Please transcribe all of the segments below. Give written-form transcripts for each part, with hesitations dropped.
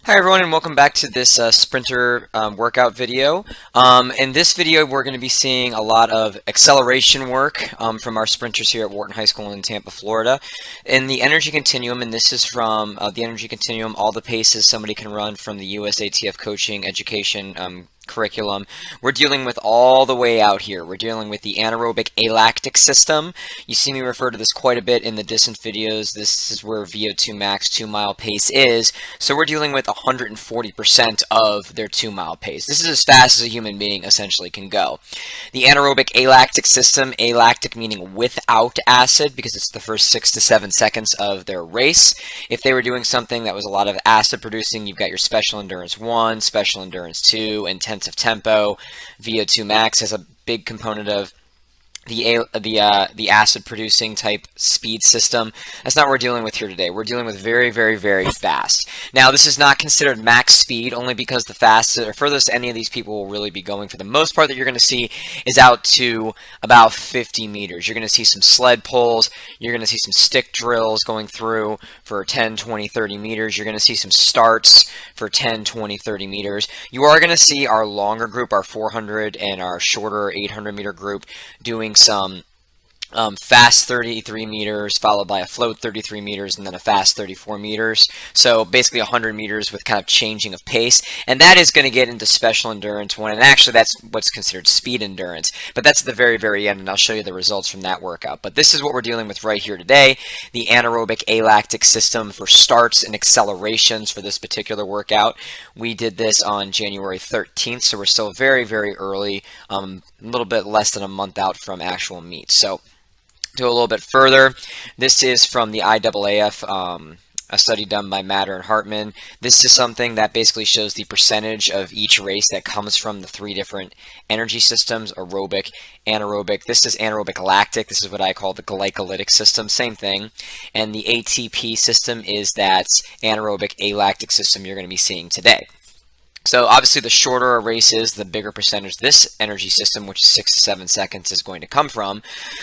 Hi everyone, and welcome back to this sprinter workout video. In this video we're going to be seeing a lot of acceleration work from our sprinters here at Wharton High School in Tampa, Florida. In the energy continuum, and this is from the energy continuum, all the paces somebody can run from the USATF coaching education curriculum. We're dealing with all the way out here. We're dealing with the anaerobic alactic system. You see me refer to this quite a bit in the distance videos. This is where VO2 max 2-mile pace is. So we're dealing with 140% of their 2-mile pace. This is as fast as a human being essentially can go. The anaerobic alactic system, alactic meaning without acid, because it's the first 6 to 7 seconds of their race. If they were doing something that was a lot of acid producing, you've got your special endurance 1, special endurance 2, intensive tempo. VO2 max has a big component of the acid producing type speed system. That's not what we're dealing with here today. We're dealing with very, very, very fast. Now, this is not considered max speed only because the fastest or furthest any of these people will really be going for the most part that you're going to see is out to about 50 meters. You're going to see some sled pulls. You're going to see some stick drills going through for 10, 20, 30 meters. You're going to see some starts for 10, 20, 30 meters. You are going to see our longer group, our 400 and our shorter 800 meter group doing some fast 33 meters followed by a float 33 meters and then a fast 34 meters. So basically 100 meters with kind of changing of pace. And that is going to get into special endurance 1. And actually that's what's considered speed endurance. But that's at the very, very end, and I'll show you the results from that workout. But this is what we're dealing with right here today. The anaerobic alactic system for starts and accelerations for this particular workout. We did this on January 13th, so we're still very, very early, a little bit less than a month out from actual meet. So do a little bit further. This is from the IAAF, a study done by Matter and Hartman. This is something that basically shows the percentage of each race that comes from the 3 different energy systems: aerobic, anaerobic. This is anaerobic lactic. This is what I call the glycolytic system. Same thing. And the ATP system is that anaerobic alactic system you're going to be seeing today. So obviously the shorter a race is, the bigger percentage this energy system, which is 6 to 7 seconds, is going to come from.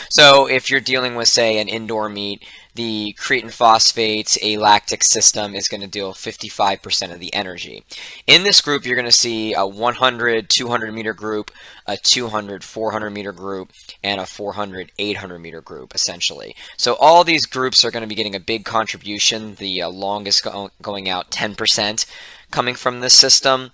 So if you're dealing with, say, an indoor meet, the creatine phosphate alactic system is going to deal 55% of the energy. In this group, you're going to see a 100, 200 meter group, a 200, 400 meter group, and a 400, 800 meter group, essentially. So all these groups are going to be getting a big contribution, the longest going out 10% coming from this system.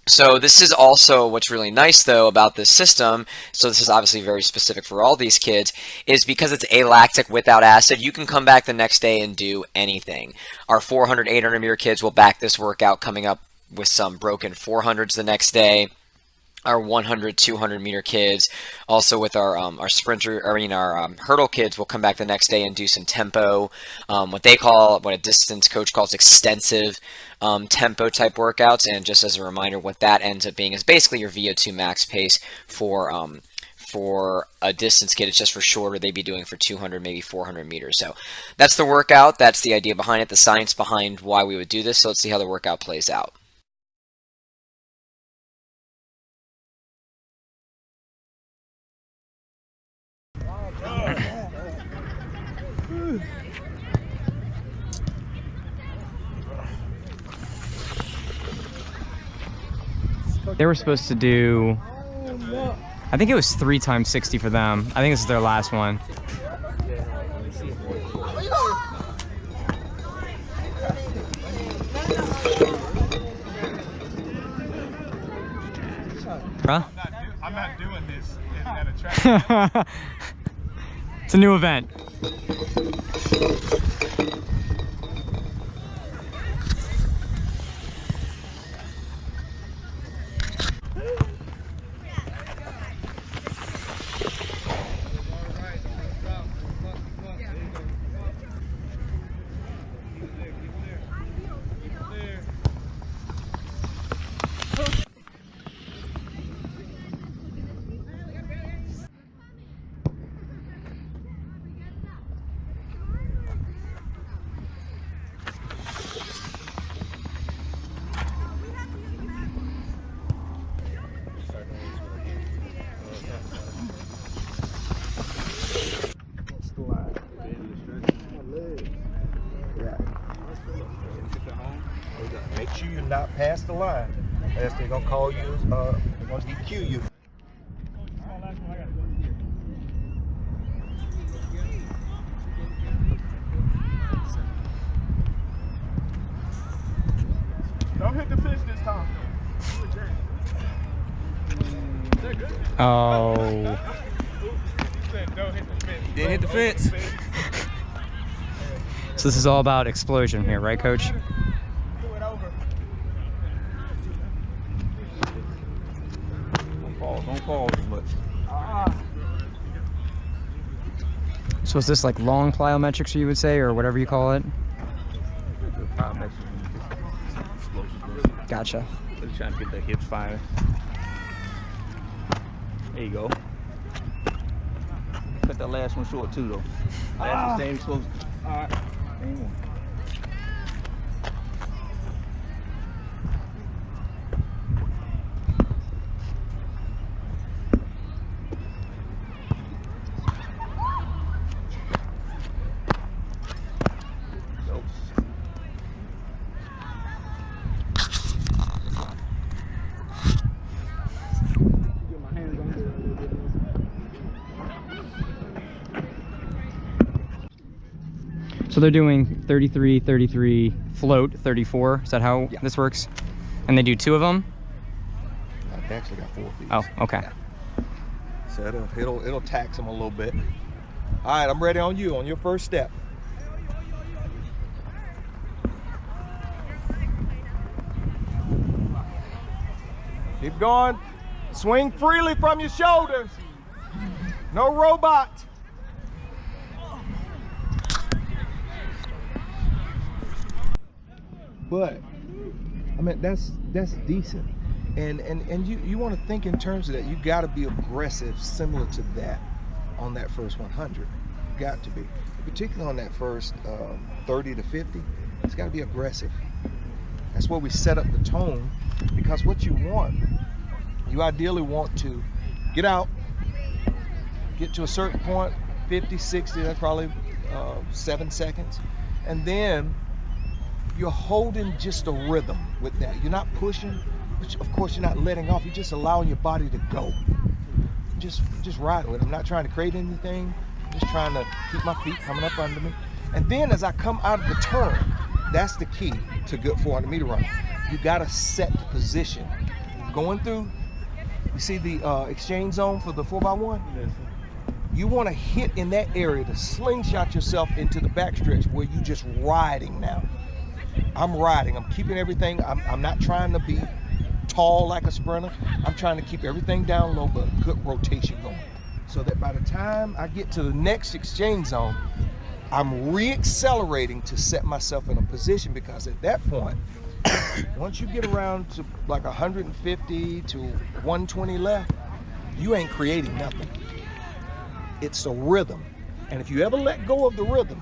So this is also what's really nice though about this system, so this is obviously very specific for all these kids, is because it's alactic without acid, you can come back the next day and do anything. Our 400, 800 meter kids will back this workout coming up with some broken 400s the next day. Our 100, 200 meter kids, also with our sprinter, our hurdle kids, will come back the next day and do some tempo, what a distance coach calls extensive tempo type workouts. And just as a reminder, what that ends up being is basically your VO2 max pace for a distance kid. It's just for shorter. They'd be doing for 200, maybe 400 meters. So that's the workout. That's the idea behind it, the science behind why we would do this. So let's see how the workout plays out. They were supposed to do, I think it was 3 times 60 for them. I think this is their last one. Huh? I'm not doing this at a track. It's a new event. Make sure you're not past the line. Else they're gonna call you, they're gonna DQ you. Don't hit the fish this time. Oh. Don't hit the fish. Didn't hit the fence. So this is all about explosion here, right, Coach? Do it over. Don't fall as much. So is this like long plyometrics, you would say, or whatever you call it? Gotcha. They're trying to get the hips firing. There you go. Cut that last one short too, though. Last one staying exposed. All right. So they're doing 33, 33, float, 34. Is that how this works? And they do 2 of them? I've actually got 4 feet. Oh, okay. So it'll tax them a little bit. All right, I'm ready on you on your first step. Keep going. Swing freely from your shoulders. No robot. But I mean that's decent. And you want to think in terms of that. You got to be aggressive, similar to that, on that first 100. Got to be, particularly on that first 30 to 50. It's got to be aggressive. That's where we set up the tone, because what you ideally want to get out, get to a certain point, 50, 60. That's probably 7 seconds, and then you're holding just a rhythm with that. You're not pushing, but of course you're not letting off. You're just allowing your body to go. Just riding with it. I'm not trying to create anything. I'm just trying to keep my feet coming up under me. And then as I come out of the turn, that's the key to good 400-meter run. You gotta set the position. Going through, you see the exchange zone for the 4x1? Yes, sir. You wanna hit in that area to slingshot yourself into the backstretch where you're just riding now. I'm riding, I'm keeping everything, I'm not trying to be tall like a sprinter. I'm trying to keep everything down low, but good rotation going. So that by the time I get to the next exchange zone, I'm re-accelerating to set myself in a position, because at that point, once you get around to like 150 to 120 left, you ain't creating nothing. It's a rhythm. And if you ever let go of the rhythm,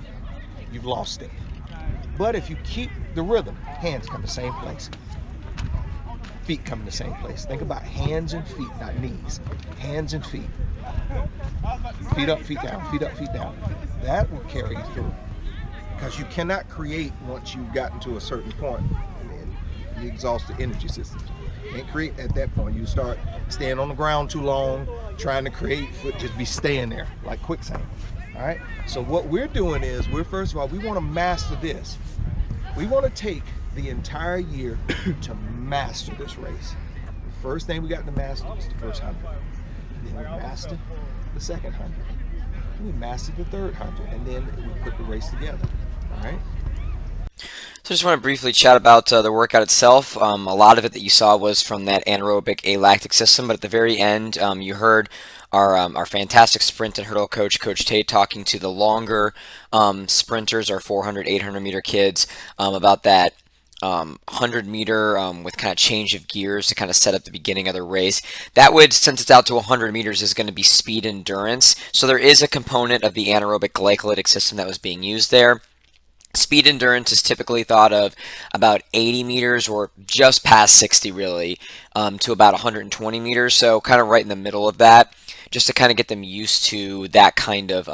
you've lost it. But if you keep the rhythm, hands come to the same place. Feet come in the same place. Think about hands and feet, not knees. Hands and feet. Feet up, feet down, feet up, feet down. That will carry you through. Because you cannot create once you've gotten to a certain point. And then you exhaust the energy system. You can't create at that point. You start staying on the ground too long, trying to create, just be staying there like quicksand. All right, so what we're doing is, first of all, we want to master this. We want to take the entire year to master this race. The first thing we got to master is the first 100. Then we mastered the second 100. Then we mastered the third 100, and then we put the race together. All right. So I just want to briefly chat about the workout itself. A lot of it that you saw was from that anaerobic alactic system, but at the very end, you heard our fantastic sprint and hurdle coach, Coach Tate, talking to the longer sprinters, our 400, 800 meter kids, about that 100 meter with kind of change of gears to kind of set up the beginning of the race. That would, since it's out to 100 meters, is going to be speed endurance. So there is a component of the anaerobic glycolytic system that was being used there. Speed endurance is typically thought of about 80 meters or just past 60 really, to about 120 meters, so kind of right in the middle of that, just to kind of get them used to that kind of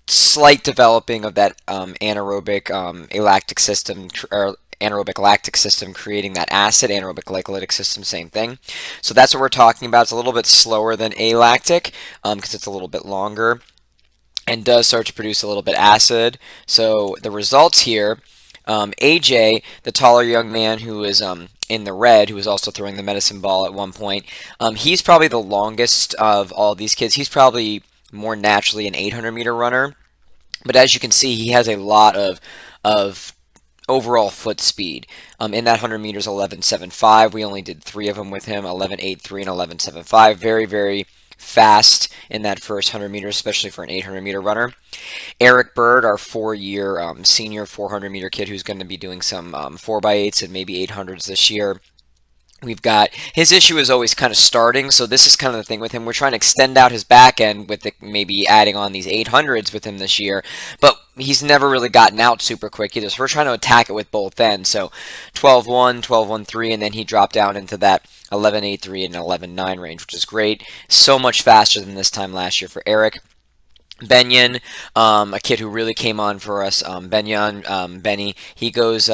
slight developing of that anaerobic lactic system, or anaerobic lactic system, creating that acid. Anaerobic glycolytic system, same thing. So that's what we're talking about. It's a little bit slower than alactic because it's a little bit longer and does start to produce a little bit acid. So the results here, AJ, the taller young man who is in the red, who was also throwing the medicine ball at one point, he's probably the longest of all these kids. He's probably more naturally an 800-meter runner. But as you can see, he has a lot of overall foot speed. In that 100 meters, 11.75. We only did 3 of them with him, 11.83 and 11.75. Very, very fast in that first 100 meters, especially for an 800-meter runner. Eric Bird, our 4-year senior 400-meter kid who's going to be doing some 4x8s and maybe 800s this year. We've got, his issue is always kind of starting, so this is kind of the thing with him. We're trying to extend out his back end with maybe adding on these 800s with him this year, but he's never really gotten out super quick either, so we're trying to attack it with both ends. So 12.1, 12.13, and then he dropped down into that 11.83 and 11.9 range, which is great. So much faster than this time last year for Eric. Benyon, a kid who really came on for us, Benny, he's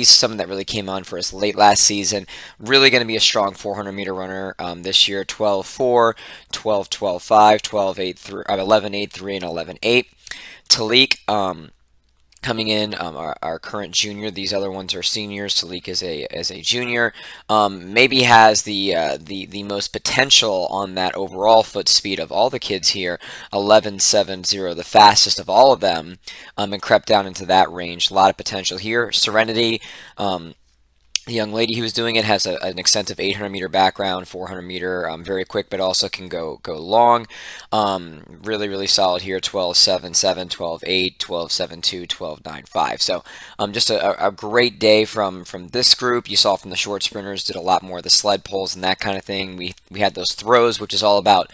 someone that really came on for us late last season, really going to be a strong 400-meter runner this year, 12.4, 12.12.5, 11.83, and 11.8. Talik, coming in, our current junior. These other ones are seniors. Talik is a junior. Maybe has the most potential on that overall foot speed of all the kids here. 11.70, the fastest of all of them, and crept down into that range. A lot of potential here. Serenity. The young lady who was doing it has an extensive 800-meter background, 400-meter, very quick, but also can go long. Really, really solid here, 12.77, 12.8, 12.72, 12.95. So just a great day from this group. You saw from the short sprinters, did a lot more of the sled pulls and that kind of thing. We had those throws, which is all about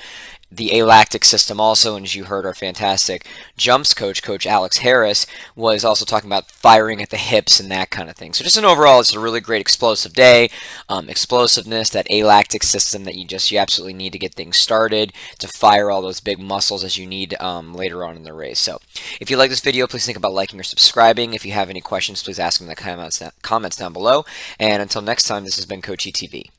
the alactic system also, and as you heard, our fantastic jumps coach, Coach Alex Harris, was also talking about firing at the hips and that kind of thing. So just an overall, it's a really great explosive day. Explosiveness, that alactic system that you absolutely need to get things started, to fire all those big muscles as you need later on in the race. So if you like this video, please think about liking or subscribing. If you have any questions, please ask them in the comments down below. And until next time, this has been Coachy TV.